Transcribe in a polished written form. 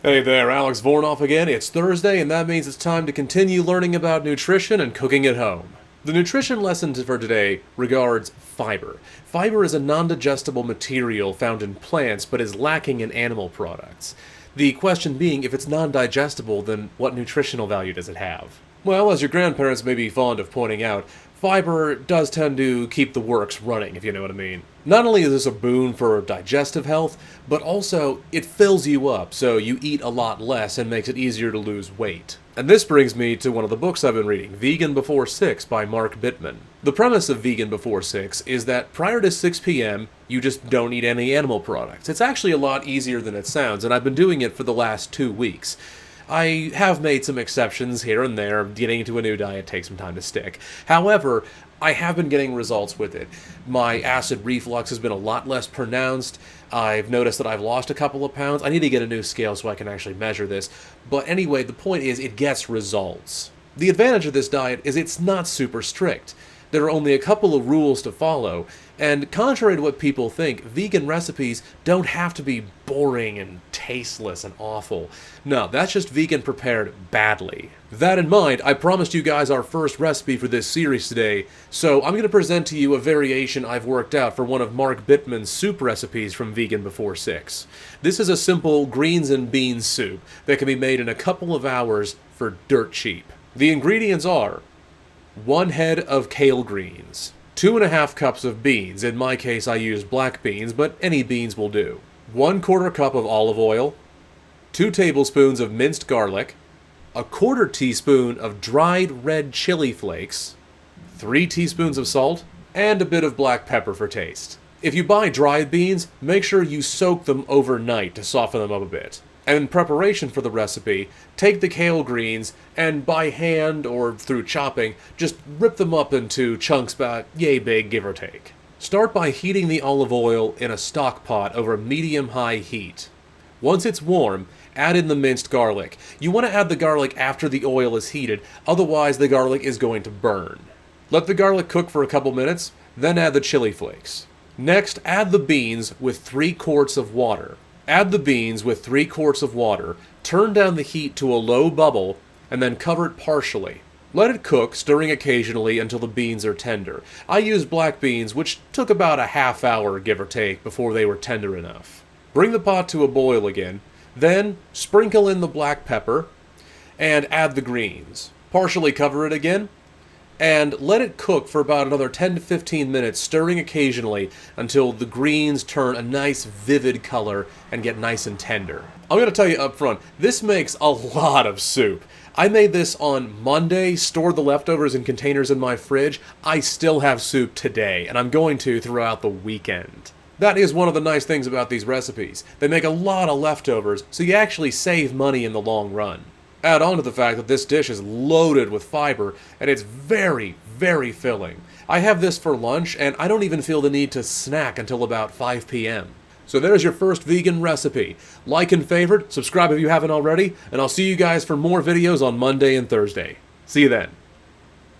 Hey there, Alex Vornoff again. It's Thursday, and that means it's time to continue learning about nutrition and cooking at home. The nutrition lesson for today regards fiber. Fiber is a non-digestible material found in plants but is lacking in animal products. The question being, if it's non-digestible, then what nutritional value does it have? Well, as your grandparents may be fond of pointing out, fiber does tend to keep the works running, if you know what I mean. Not only is this a boon for digestive health, but also it fills you up, so you eat a lot less and makes it easier to lose weight. And this brings me to one of the books I've been reading, Vegan Before 6 by Mark Bittman. The premise of Vegan Before 6 is that prior to 6 p.m., you just don't eat any animal products. It's actually a lot easier than it sounds, and I've been doing it for the last 2 weeks. I have made some exceptions here and there. Getting into a new diet takes some time to stick. However, I have been getting results with it. My acid reflux has been a lot less pronounced. I've noticed that I've lost a couple of pounds. I need to get a new scale so I can actually measure this. But anyway, the point is it gets results. The advantage of this diet is it's not super strict. There are only a couple of rules to follow, and contrary to what people think, vegan recipes don't have to be boring and tasteless and awful. No, that's just vegan prepared badly. That in mind, I promised you guys our first recipe for this series today, so I'm going to present to you a variation I've worked out for one of Mark Bittman's soup recipes from Vegan Before 6. This is a simple greens and beans soup that can be made in a couple of hours for dirt cheap. The ingredients are 1 head of kale greens, 2.5 cups of beans. In my case, I use black beans, but any beans will do. 1/4 cup of olive oil, 2 tablespoons of minced garlic, 1/4 teaspoon of dried red chili flakes, 3 teaspoons of salt, and a bit of black pepper for taste. If you buy dried beans, make sure you soak them overnight to soften them up a bit. And in preparation for the recipe, take the kale greens and by hand or through chopping, just rip them up into chunks about yay big, give or take. Start by heating the olive oil in a stock pot over medium-high heat. Once it's warm, add in the minced garlic. You want to add the garlic after the oil is heated, otherwise the garlic is going to burn. Let the garlic cook for a couple minutes, then add the chili flakes. Next, add the beans with 3 quarts of water. Add the beans with 3 quarts of water, turn down the heat to a low bubble, and then cover it partially. Let it cook, stirring occasionally until the beans are tender. I used black beans, which took about a half hour, give or take, before they were tender enough. Bring the pot to a boil again, then sprinkle in the black pepper, and add the greens. Partially cover it again, and let it cook for about another 10 to 15 minutes, stirring occasionally until the greens turn a nice vivid color and get nice and tender. I'm going to tell you up front, this makes a lot of soup. I made this on Monday, stored the leftovers in containers in my fridge. I still have soup today, and I'm going to throughout the weekend. That is one of the nice things about these recipes. They make a lot of leftovers, so you actually save money in the long run. Add on to the fact that this dish is loaded with fiber, and it's very, very filling. I have this for lunch, and I don't even feel the need to snack until about 5 p.m. So there's your first vegan recipe. Like and favorite, subscribe if you haven't already, and I'll see you guys for more videos on Monday and Thursday. See you then.